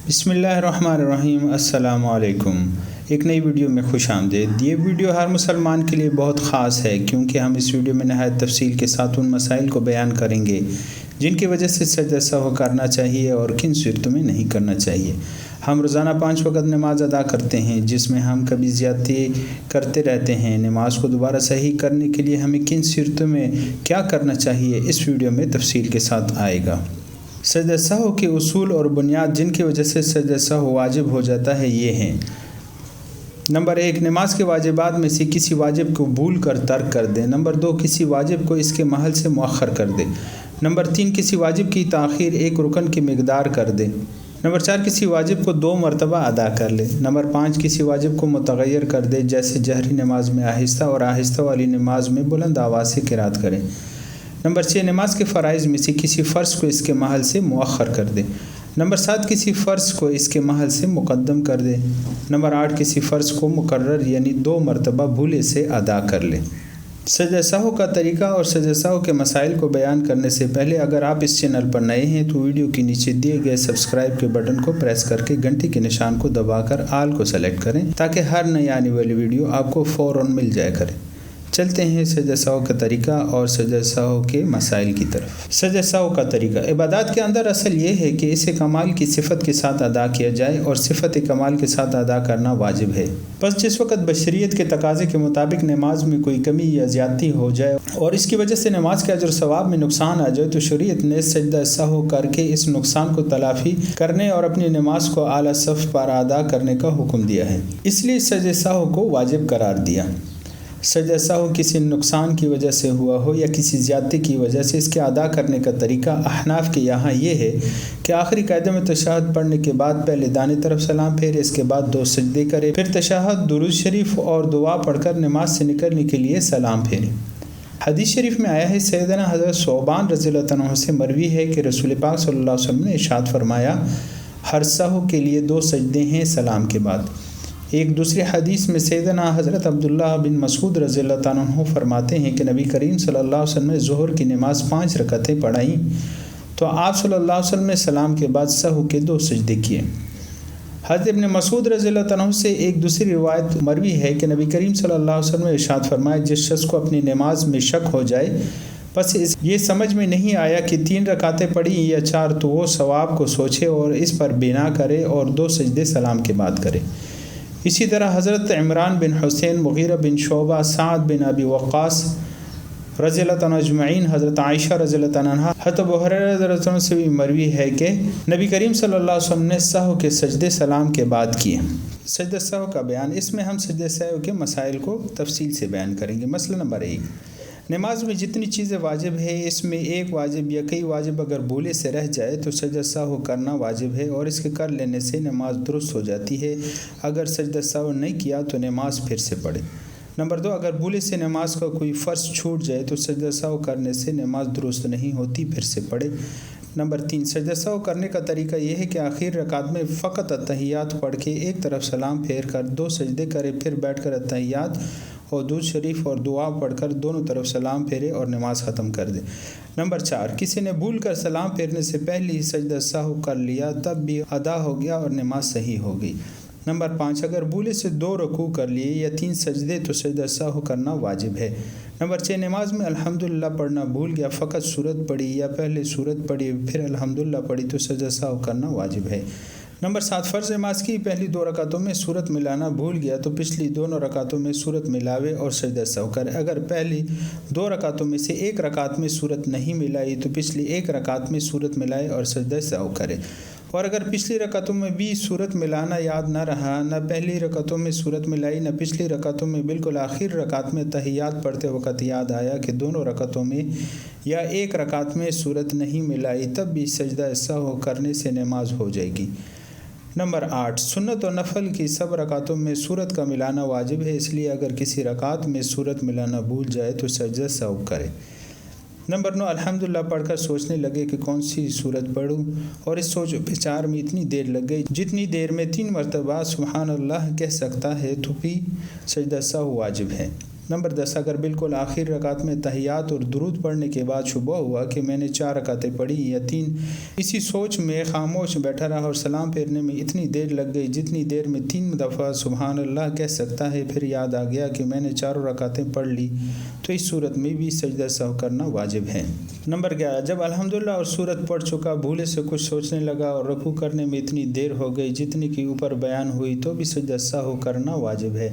بسم اللہ الرحمن الرحیم۔ السلام علیکم۔ ایک نئی ویڈیو میں خوش آمدید۔ یہ ویڈیو ہر مسلمان کے لیے بہت خاص ہے کیونکہ ہم اس ویڈیو میں نہایت تفصیل کے ساتھ ان مسائل کو بیان کریں گے جن کی وجہ سے سجدہ سہو کرنا چاہیے اور کن صورتوں میں نہیں کرنا چاہیے۔ ہم روزانہ 5 وقت نماز ادا کرتے ہیں جس میں ہم کبھی زیادتی کرتے رہتے ہیں۔ نماز کو دوبارہ صحیح کرنے کے لیے ہمیں کن صورتوں میں کیا کرنا چاہیے اس ویڈیو میں تفصیل کے ساتھ آئے گا۔ سجدہ سہو کے اصول اور بنیاد جن کی وجہ سے سجدہ سہو واجب ہو جاتا ہے یہ ہیں۔ نمبر 1، نماز کے واجبات میں سے کسی واجب کو بھول کر ترک کر دے۔ نمبر 2، کسی واجب کو اس کے محل سے مؤخر کر دے۔ نمبر 3، کسی واجب کی تاخیر ایک رکن کی مقدار کر دے۔ نمبر 4، کسی واجب کو 2 مرتبہ ادا کر لے۔ نمبر 5، کسی واجب کو متغیر کر دے جیسے جہری نماز میں آہستہ اور آہستہ والی نماز میں بلند آواز سے قرات کرے۔ نمبر 6، نماز کے فرائض میں سے کسی فرض کو اس کے محل سے مؤخر کر دے۔ نمبر 7، کسی فرض کو اس کے محل سے مقدم کر دے۔ نمبر 8، کسی فرض کو مکرر یعنی 2 مرتبہ بھولے سے ادا کر لے۔ سجدہ سہو کا طریقہ اور سجدہ سہو کے مسائل کو بیان کرنے سے پہلے اگر آپ اس چینل پر نئے ہیں تو ویڈیو کے نیچے دیے گئے سبسکرائب کے بٹن کو پریس کر کے گھنٹی کے نشان کو دبا کر آل کو سلیکٹ کریں تاکہ ہر نئی آنے والی ویڈیو آپ کو فوراً مل جایا کرے۔ چلتے ہیں سجدہ سہو کا طریقہ اور سجدہ سہو کے مسائل کی طرف۔ سجدہ سہو کا طریقہ عبادات کے اندر اصل یہ ہے کہ اسے کمال کی صفت کے ساتھ ادا کیا جائے اور صفت کمال کے ساتھ ادا کرنا واجب ہے۔ بس جس وقت بشریت کے تقاضے کے مطابق نماز میں کوئی کمی یا زیادتی ہو جائے اور اس کی وجہ سے نماز کے اجر و ثواب میں نقصان آ جائے تو شریعت نے سجدہ سہو کر کے اس نقصان کو تلافی کرنے اور اپنی نماز کو اعلیٰ صف پر ادا کرنے کا حکم دیا ہے، اس لیے سجدہ سہو کو واجب قرار دیا۔ سجدہ سہو کسی نقصان کی وجہ سے ہوا ہو یا کسی زیادتی کی وجہ سے اس کے ادا کرنے کا طریقہ احناف کے یہاں یہ ہے کہ آخری قاعدے میں تشہد پڑھنے کے بعد پہلے دائیں طرف سلام پھیرے، اس کے بعد 2 سجدے کرے، پھر تشہد، درود شریف اور دعا پڑھ کر نماز سے نکلنے کے لیے سلام پھیرے۔ حدیث شریف میں آیا ہے، سیدنا حضرت ثوبان رضی اللہ عنہ سے مروی ہے کہ رسول پاک صلی اللہ علیہ وسلم نے ارشاد فرمایا، ہر سہو کے لیے 2 سجدے ہیں سلام کے بعد۔ ایک دوسری حدیث میں سیدنا حضرت عبداللہ بن مسعود رضی اللہ عنہ فرماتے ہیں کہ نبی کریم صلی اللہ علیہ وسلم نے ظہر کی نماز 5 رکعتیں پڑھائیں تو آپ صلی اللہ علیہ وسلم نے سلام کے بعد سہو کے 2 سجدے کیے۔ حضرت ابن مسعود رضی اللہ عنہ سے ایک دوسری روایت مروی ہے کہ نبی کریم صلی اللہ علیہ وسلم نے ارشاد فرمایا، جس شخص کو اپنی نماز میں شک ہو جائے بس یہ سمجھ میں نہیں آیا کہ 3 رکعتیں پڑھی یا 4 تو وہ ثواب کو سوچے اور اس پر بنا کرے اور 2 سجدے سلام کے بعد کرے۔ اسی طرح حضرت عمران بن حسین، مغیرہ بن شعبہ، سعد بن ابی وقاص رضی اللہ عنہ اجمعین، حضرت عائشہ رضی اللہ عنہ، حضرت ابو ہریرہ رضی اللہ عنہ سے بھی مروی ہے کہ نبی کریم صلی اللہ علیہ وسلم نے سہو کے سجدے سلام کے بعد کیے۔ سجدہ سہو کا بیان، اس میں ہم سجدہ سہو کے مسائل کو تفصیل سے بیان کریں گے۔ مسئلہ نمبر 1، نماز میں جتنی چیزیں واجب ہے اس میں ایک واجب یا کئی واجب اگر بھولے سے رہ جائے تو سجدہ سہو کرنا واجب ہے اور اس کے کر لینے سے نماز درست ہو جاتی ہے۔ اگر سجدہ سہو نہیں کیا تو نماز پھر سے پڑھے۔ نمبر 2، اگر بھولے سے نماز کا کوئی فرض چھوٹ جائے تو سجدہ سہو کرنے سے نماز درست نہیں ہوتی، پھر سے پڑھے۔ نمبر 3، سجدہ سہو کرنے کا طریقہ یہ ہے کہ آخر رکعت میں فقط اتحیات پڑھ کے ایک طرف سلام پھیر کر 2 سجدے کرے، پھر بیٹھ کر اتحیات اور درود شریف اور دعا پڑھ کر دونوں طرف سلام پھیرے اور نماز ختم کر دے۔ نمبر 4، کسی نے بھول کر سلام پھیرنے سے پہلے ہی سجدہ سہو کر لیا تب بھی ادا ہو گیا اور نماز صحیح ہو گئی۔ نمبر 5، اگر بھولے سے 2 رکوع کر لیے یا 3 سجدے تو سجدہ سہو کرنا واجب ہے۔ نمبر 6، نماز میں الحمدللہ پڑھنا بھول گیا، فقط سورت پڑھی یا پہلے سورت پڑھی پھر الحمدللہ پڑھی تو سجدہ سہو کرنا واجب ہے۔ نمبر 7، فرض نماز کی پہلی 2 رکعتوں میں سورت ملانا بھول گیا تو پچھلی دونوں رکعتوں میں سورت ملاوے اور سجدہ سہو کرے۔ اگر پہلی 2 رکعتوں میں سے ایک رکعت میں سورت نہیں ملائی تو پچھلی ایک رکعت میں سورت ملائے اور سجدہ سہو کرے۔ اور اگر پچھلی رکعتوں میں بھی سورت ملانا یاد نہ رہا، نہ پہلی رکعتوں میں سورت ملائی نہ پچھلی رکعتوں میں بالکل آخر رکعت میں تحیات پڑھتے وقت یاد آیا کہ دونوں رکعتوں میں یا ایک رکعت میں سورت نہیں ملائی تب بھی سجدہ سہو کرنے سے نماز ہو جائے گی۔ نمبر 8، سنت و نفل کی سب رکعتوں میں سورت کا ملانا واجب ہے، اس لیے اگر کسی رکعت میں سورت ملانا بھول جائے تو سجدہ سہو کرے۔ نمبر 9، الحمدللہ پڑھ کر سوچنے لگے کہ کون سی سورت پڑھوں اور اس سوچ و بچار میں اتنی دیر لگ گئی جتنی دیر میں 3 مرتبہ سبحان اللہ کہہ سکتا ہے تو بھی سجدہ سہو واجب ہے۔ نمبر 10، اگر بالکل آخر رکعت میں تحیات اور درود پڑھنے کے بعد شبہ ہوا کہ میں نے 4 رکعتیں پڑھی یا 3، اسی سوچ میں خاموش بیٹھا رہا اور سلام پھیرنے میں اتنی دیر لگ گئی جتنی دیر میں 3 دفعہ سبحان اللہ کہہ سکتا ہے، پھر یاد آ گیا کہ میں نے 4 رکعتیں پڑھ لی، تو اس صورت میں بھی سجدہ سہو کرنا واجب ہے۔ نمبر 11، جب الحمدللہ اور سورت پڑھ چکا بھولے سے کچھ سوچنے لگا اور رکوع کرنے میں اتنی دیر ہو گئی جتنی کہ اوپر بیان ہوئی، تو بھی سجدہ سہو کرنا واجب ہے۔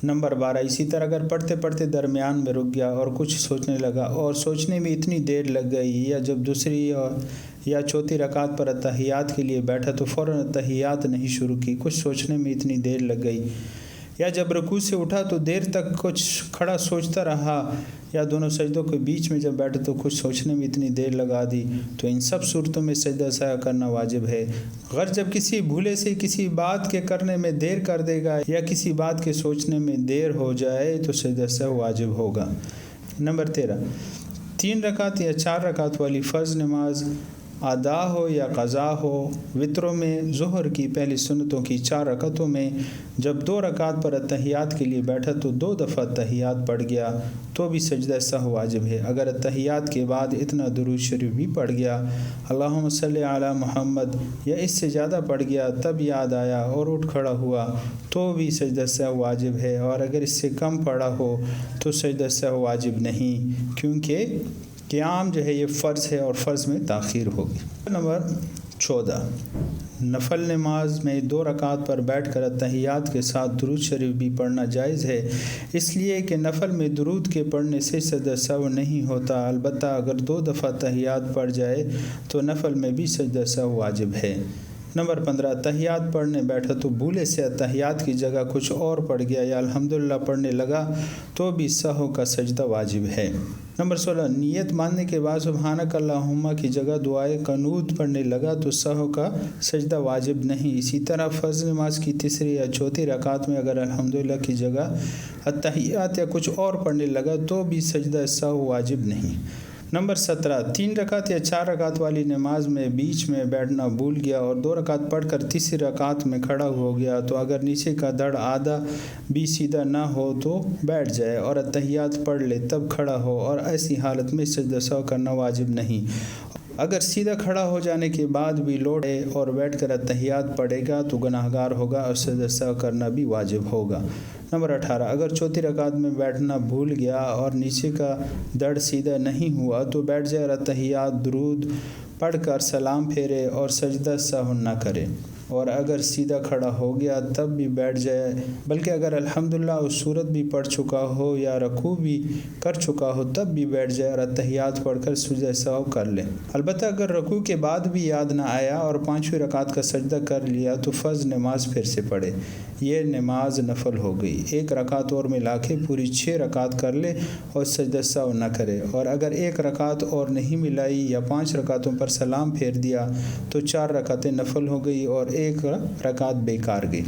نمبر 12، اسی طرح اگر پڑھتے پڑھتے درمیان میں رک گیا اور کچھ سوچنے لگا اور سوچنے میں اتنی دیر لگ گئی، یا جب دوسری یا چوتھی رکعت پر اتحیات کے لیے بیٹھا تو فوراً اتحیات نہیں شروع کی، کچھ سوچنے میں اتنی دیر لگ گئی، یا جب رکوع سے اٹھا تو دیر تک کچھ کھڑا سوچتا رہا، یا دونوں سجدوں کے بیچ میں جب بیٹھا تو کچھ سوچنے میں اتنی دیر لگا دی، تو ان سب صورتوں میں سجدہ سہو کرنا واجب ہے۔ غرض جب کسی بھولے سے کسی بات کے کرنے میں دیر کر دے گا یا کسی بات کے سوچنے میں دیر ہو جائے تو سجدہ سہو واجب ہوگا۔ نمبر 13، 3 رکعت یا 4 رکعت والی فرض نماز ادا ہو یا قضا ہو، وطروں میں ظہر کی پہلی سنتوں کی 4 رکعتوں میں جب 2 رکعت پر اتحیات کے لیے بیٹھا تو 2 دفعہ اتحیات پڑھ گیا تو بھی سجدہ سہو واجب ہے۔ اگر اتحیات کے بعد اتنا درود شریف بھی پڑھ گیا، اللہم صلی علی محمد، یا اس سے زیادہ پڑھ گیا، تب یاد آیا اور اٹھ کھڑا ہوا تو بھی سجدہ سہو واجب ہے، اور اگر اس سے کم پڑھا ہو تو سجدہ سہو واجب نہیں، کیونکہ قیام جو ہے یہ فرض ہے اور فرض میں تاخیر ہوگی۔ نمبر 14، نفل نماز میں 2 رکعت پر بیٹھ کر اتحیات کے ساتھ درود شریف بھی پڑھنا جائز ہے، اس لیے کہ نفل میں درود کے پڑھنے سے سجدہ سہو نہیں ہوتا، البتہ اگر 2 دفعہ اتحیات پڑھ جائے تو نفل میں بھی سجدہ سہو واجب ہے۔ نمبر 15، اتحیات پڑھنے بیٹھا تو بھولے سے اتحیات کی جگہ کچھ اور پڑھ گیا یا الحمدللہ پڑھنے لگا تو بھی سہو کا سجدہ واجب ہے۔ نمبر 16، نیت باندھنے کے بعد سبحانک اللہم کی جگہ دعائے قنوت پڑھنے لگا تو سہو کا سجدہ واجب نہیں۔ اسی طرح فرض نماز کی تیسری یا چوتھی رکعت میں اگر الحمدللہ کی جگہ اتحیات یا کچھ اور پڑھنے لگا تو بھی سجدہ سہو واجب نہیں۔ نمبر 17، 3 رکعت یا 4 رکعت والی نماز میں بیچ میں بیٹھنا بھول گیا اور 2 رکعت پڑھ کر تیسری رکعت میں کھڑا ہو گیا تو اگر نیچے کا دڑ آدھا بھی سیدھا نہ ہو تو بیٹھ جائے اور اتحیات پڑھ لے تب کھڑا ہو، اور ایسی حالت میں سجدہ سہو کرنا واجب نہیں۔ اگر سیدھا کھڑا ہو جانے کے بعد بھی لوٹے اور بیٹھ کر اتحیات پڑھے گا تو گناہگار ہوگا اور سجدہ سہو کرنا بھی واجب ہوگا۔ نمبر 18، اگر چوتھی رکعت میں بیٹھنا بھول گیا اور نیچے کا دڑ سیدھا نہیں ہوا تو بیٹھ جائے اور اتحیات درود پڑھ کر سلام پھیرے اور سجدہ سہو نہ کرے، اور اگر سیدھا کھڑا ہو گیا تب بھی بیٹھ جائے، بلکہ اگر الحمدللہ اور سورت بھی پڑھ چکا ہو یا رکوع بھی کر چکا ہو تب بھی بیٹھ جائے اور اتحیات پڑھ کر سجدہ سہو کر لے۔ البتہ اگر رکوع کے بعد بھی یاد نہ آیا اور 5ویں رکعت کا سجدہ کر لیا تو فرض نماز پھر سے پڑھے، یہ نماز نفل ہو گئی۔ 1 رکعت اور ملا کے پوری 6 رکعت کر لے اور سجدہ سہو نہ کرے، اور اگر 1 رکعت اور نہیں ملائی یا 5 رکعتوں پر سلام پھیر دیا تو 4 رکعتیں نفل ہو گئی اور 1 رکعت بیکار گئی۔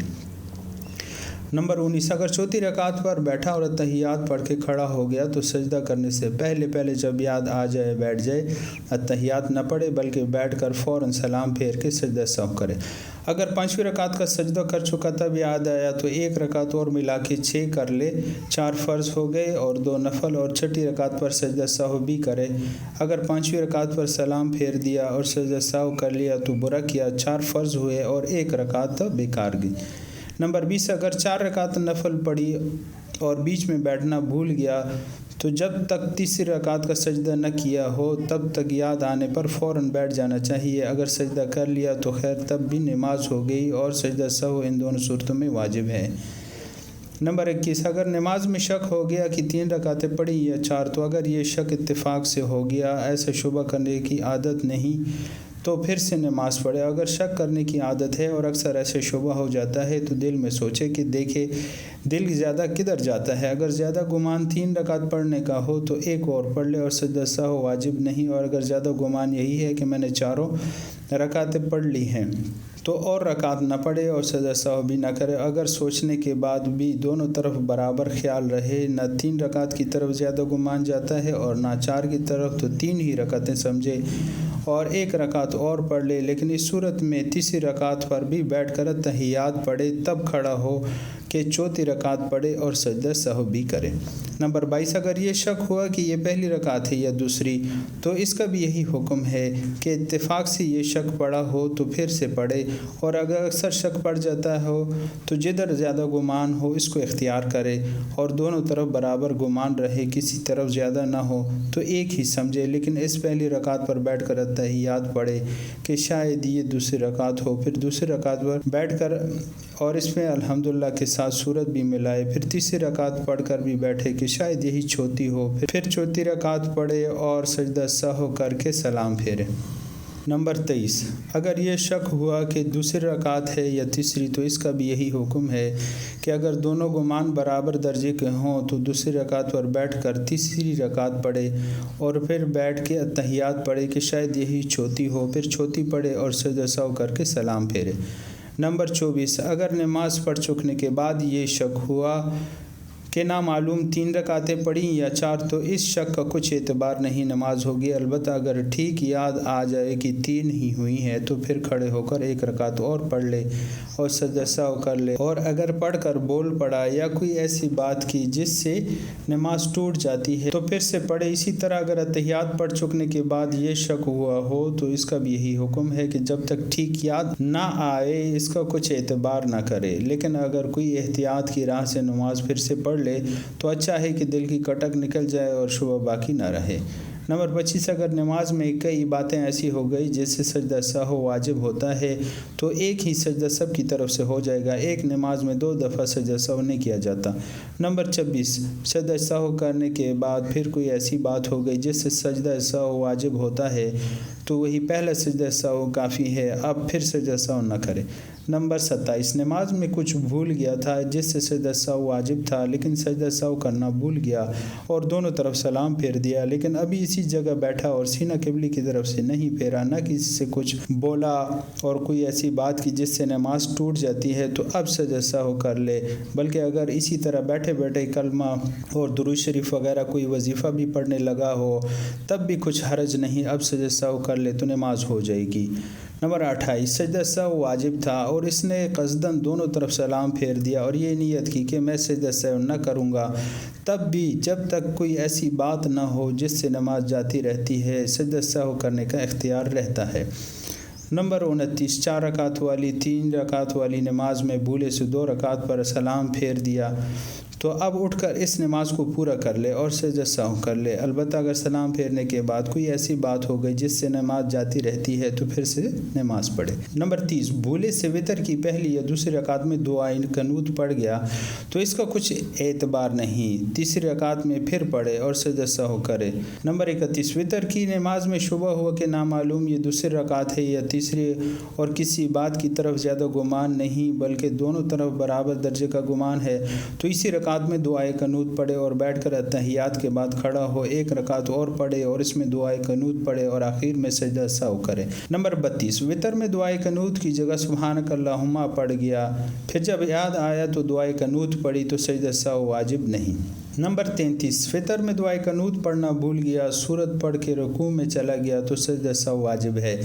نمبر 19، اگر چوتھی رکعت پر بیٹھا اور اتحیات پڑھ کے کھڑا ہو گیا تو سجدہ کرنے سے پہلے جب یاد آ جائے بیٹھ جائے، اتحیات نہ پڑھے بلکہ بیٹھ کر فوراً سلام پھیر کے سجدہ سہو کرے۔ اگر 5ویں رکعت کا سجدہ کر چکا تب یاد آیا تو 1 رکعت اور ملا کے 6 کر لے، 4 فرض ہو گئے اور 2 نفل، اور 6ٹھی رکعت پر سجدہ سہو بھی کرے۔ اگر 5ویں رکعت پر سلام پھیر دیا اور سجدہ سہو کر لیا تو برا کیا، 4 فرض ہوئے اور 1 رکعت بیکار گئی۔ نمبر 20، اگر 4 رکعت نفل پڑھی اور بیچ میں بیٹھنا بھول گیا تو جب تک تیسری رکعت کا سجدہ نہ کیا ہو تب تک یاد آنے پر فوراً بیٹھ جانا چاہیے۔ اگر سجدہ کر لیا تو خیر، تب بھی نماز ہو گئی اور سجدہ سہو ان دونوں صورتوں میں واجب ہے۔ نمبر 21، اگر نماز میں شک ہو گیا کہ 3 رکعتیں پڑھی یا 4 تو اگر یہ شک اتفاق سے ہو گیا، ایسا شبہ کرنے کی عادت نہیں تو پھر سے نماز پڑھے۔ اگر شک کرنے کی عادت ہے اور اکثر ایسے شبہ ہو جاتا ہے تو دل میں سوچے کہ دیکھے دل زیادہ کدھر جاتا ہے۔ اگر زیادہ گمان 3 رکعت پڑھنے کا ہو تو 1 اور پڑھ لے اور سجدہ سہو واجب نہیں، اور اگر زیادہ گمان یہی ہے کہ میں نے 4 رکعتیں پڑھ لی ہیں تو اور رکعت نہ پڑھے اور سجدہ سہو بھی نہ کرے۔ اگر سوچنے کے بعد بھی دونوں طرف برابر خیال رہے، نہ 3 رکعت کی طرف زیادہ گمان جاتا ہے اور نہ 4 کی طرف، تو 3 ہی رکعتیں سمجھے اور 1 رکعت اور پڑھ لے، لیکن اس صورت میں تیسری رکعت پر بھی بیٹھ کر تحیات پڑھے تب کھڑا ہو، کہ چوتھی رکعت پڑھے اور سجدہ سہو بھی کرے۔ نمبر 22، اگر یہ شک ہوا کہ یہ پہلی رکعت ہے یا دوسری تو اس کا بھی یہی حکم ہے کہ اتفاق سے یہ شک پڑا ہو تو پھر سے پڑھے، اور اگر اکثر شک پڑ جاتا ہو تو جدھر زیادہ گمان ہو اس کو اختیار کرے، اور دونوں طرف برابر گمان رہے، کسی طرف زیادہ نہ ہو تو ایک ہی سمجھے، لیکن اس پہلی رکعت پر بیٹھ کر اتحیات پڑھے کہ شاید یہ دوسری رکعت ہو، پھر دوسری رکعت پر بیٹھ کر اور اس میں الحمدللہ کے ساتھ سورت بھی ملائے، پھر تیسری رکعت پڑھ کر بھی بیٹھے کہ شاید یہی چوتھی ہو، پھر چوتھی رکعت پڑھے اور سجدہ سہو کر کے سلام پھیرے۔ نمبر 23، اگر یہ شک ہوا کہ دوسری رکعت ہے یا تیسری تو اس کا بھی یہی حکم ہے کہ اگر دونوں گمان برابر درجے کے ہوں تو دوسری رکعت پر بیٹھ کر تیسری رکعت پڑھے اور پھر بیٹھ کے اتحیات پڑھے کہ شاید یہی چوتھی ہو، پھر چوتھی پڑھے اور سجدہ سہو کر کے سلام پھیرے۔ نمبر 24، اگر نماز پڑھ چکنے کے بعد یہ شک ہوا کہ نامعلوم 3 رکعتیں پڑھیں یا 4 تو اس شک کا کچھ اعتبار نہیں، نماز ہوگی، البتہ اگر ٹھیک یاد آ جائے کہ 3 ہی ہوئی ہیں تو پھر کھڑے ہو کر 1 رکعت اور پڑھ لے اور سجدہ سہو کر لے، اور اگر پڑھ کر بول پڑا یا کوئی ایسی بات کی جس سے نماز ٹوٹ جاتی ہے تو پھر سے پڑھے۔ اسی طرح اگر اتحیات پڑھ چکنے کے بعد یہ شک ہوا ہو تو اس کا بھی یہی حکم ہے کہ جب تک ٹھیک یاد نہ آئے اس کا کچھ اعتبار نہ کرے، لیکن اگر کوئی احتیاط کی راہ سے نماز پھر سے پڑھ لے تو اچھا ہے کہ دل کی کٹک نکل جائے اور شبہ باقی نہ رہے۔ نمبر 25، اگر نماز میں کئی باتیں ایسی ہو گئی جس سے سجدہ سہو واجب ہوتا ہے تو ایک ہی سجدہ سب کی طرف سے ہو جائے گا، ایک نماز میں 2 دفعہ سجدہ سہو نہیں کیا جاتا۔ نمبر 26، سجدہ سہو کرنے کے بعد پھر کوئی ایسی بات ہو گئی جس سے سجدہ سہو واجب ہوتا ہے تو وہی پہلا سجدہ سہو کافی ہے، اب پھر سجدہ سہو نہ کرے۔ نمبر 27، نماز میں کچھ بھول گیا تھا جس سے سجدہ سہو واجب تھا، لیکن سجدہ سہو کرنا بھول گیا اور دونوں طرف سلام پھیر دیا، لیکن ابھی اسی جگہ بیٹھا اور سینہ قبلے کی طرف سے نہیں پھیرا، نہ کسی سے کچھ بولا اور کوئی ایسی بات کی جس سے نماز ٹوٹ جاتی ہے تو اب سجدہ سہو کر لے، بلکہ اگر اسی طرح بیٹھے بیٹھے کلمہ اور درود شریف وغیرہ کوئی وظیفہ بھی پڑھنے لگا ہو تب بھی کچھ حرج نہیں، اب سجدہ سہو کر لے تو نماز ہو جائے گی۔ نمبر 28، سجدہ سہو واجب تھا اور اس نے قصداً دونوں طرف سلام پھیر دیا اور یہ نیت کی کہ میں سجدہ سہو نہ کروں گا، تب بھی جب تک کوئی ایسی بات نہ ہو جس سے نماز جاتی رہتی ہے سجدہ سہو کرنے کا اختیار رہتا ہے۔ نمبر 29، 4 رکعت والی 3 رکعت والی نماز میں بھولے سے 2 رکعت پر سلام پھیر دیا تو اب اٹھ کر اس نماز کو پورا کر لے اور سجدہ سہو کر لے، البتہ اگر سلام پھیرنے کے بعد کوئی ایسی بات ہو گئی جس سے نماز جاتی رہتی ہے تو پھر سے نماز پڑھے۔ نمبر 30، بھولے سے وتر کی پہلی یا دوسری رکعت میں دعائے قنوت پڑھ گیا تو اس کا کچھ اعتبار نہیں، تیسری رکعت میں پھر پڑھے اور سجدہ سہو کرے۔ نمبر 31، وتر کی نماز میں شبہ ہوا کہ نامعلوم یہ دوسری رکعت ہے یا تیسری اور کسی بات کی طرف زیادہ گمان نہیں بلکہ دونوں طرف برابر درجے کا گمان ہے تو اسی رکعت میں دعائے قنوت پڑھے اور بیٹھ کر اتحیات کے بعد کھڑا ہو 1 رکعت اور پڑھے اور اس میں دعائے قنوت پڑھے اور آخر میں سجدہ سہو کرے۔ نمبر 32، وتر میں دعائے قنوت کی جگہ سبحانک اللہم پڑھ گیا، پھر جب یاد آیا تو دعائے قنوت پڑھی تو سجدہ سہو واجب نہیں۔ نمبر 33، وتر میں دعائے قنوت پڑھنا بھول گیا، سورت پڑھ کے رکوع میں چلا گیا تو سجدہ سہو واجب ہے۔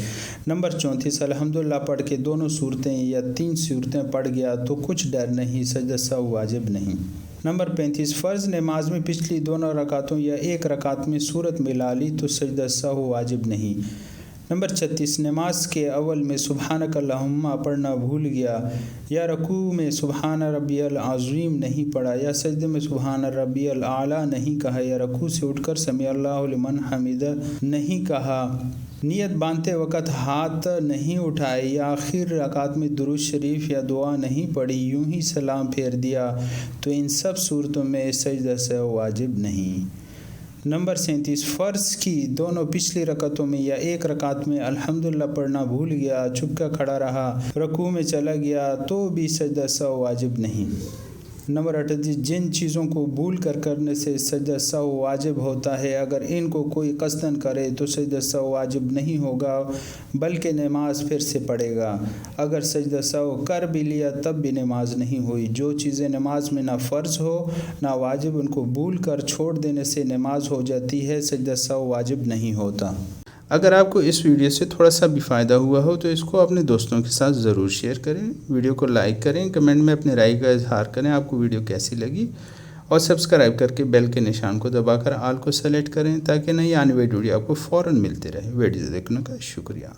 نمبر 34، الحمدللہ پڑھ کے دونوں صورتیں یا 3 صورتیں پڑھ گیا تو کچھ ڈر نہیں، سجدہ سہو واجب نہیں۔ نمبر 35، فرض نماز میں پچھلی دونوں رکعتوں یا 1 رکعت میں سورت ملا لی تو سجدہ سہو واجب نہیں۔ نمبر 36، نماز کے اول میں سبحانک اللہم پڑھنا بھول گیا یا رکوع میں سبحان ربی العظیم نہیں پڑھا یا سجدے میں سبحان ربی الاعلیٰ نہیں کہا یا رکوع سے اٹھ کر سمیع اللہ لمن حمدہ نہیں کہا، نیت باندھتے وقت ہاتھ نہیں اٹھائے یا آخر رکعت میں درود شریف یا دعا نہیں پڑھی، یوں ہی سلام پھیر دیا تو ان سب صورتوں میں سجدہ سہو واجب نہیں۔ نمبر 37، فرض کی دونوں پچھلی رکعتوں میں یا 1 رکعت میں الحمدللہ پڑھنا بھول گیا، چپکا کھڑا رہا، رکوع میں چلا گیا تو بھی سجدہ سہو واجب نہیں۔ نمبر 38، جن چیزوں کو بھول کر کرنے سے سجدہ سہو واجب ہوتا ہے اگر ان کو کوئی قصداً کرے تو سجدہ سہو واجب نہیں ہوگا بلکہ نماز پھر سے پڑھے گا، اگر سجدہ سہو کر بھی لیا تب بھی نماز نہیں ہوئی۔ جو چیزیں نماز میں نہ فرض ہو نہ واجب ان کو بھول کر چھوڑ دینے سے نماز ہو جاتی ہے، سجدہ سہو واجب نہیں ہوتا۔ اگر آپ کو اس ویڈیو سے تھوڑا سا بھی فائدہ ہوا ہو تو اس کو اپنے دوستوں کے ساتھ ضرور شیئر کریں، ویڈیو کو لائک کریں، کمنٹ میں اپنی رائے کا اظہار کریں آپ کو ویڈیو کیسی لگی، اور سبسکرائب کر کے بیل کے نشان کو دبا کر آل کو سلیکٹ کریں تاکہ نئی آنے والی ویڈیو آپ کو فوراً ملتے رہے۔ ویڈیو دیکھنے کا شکریہ۔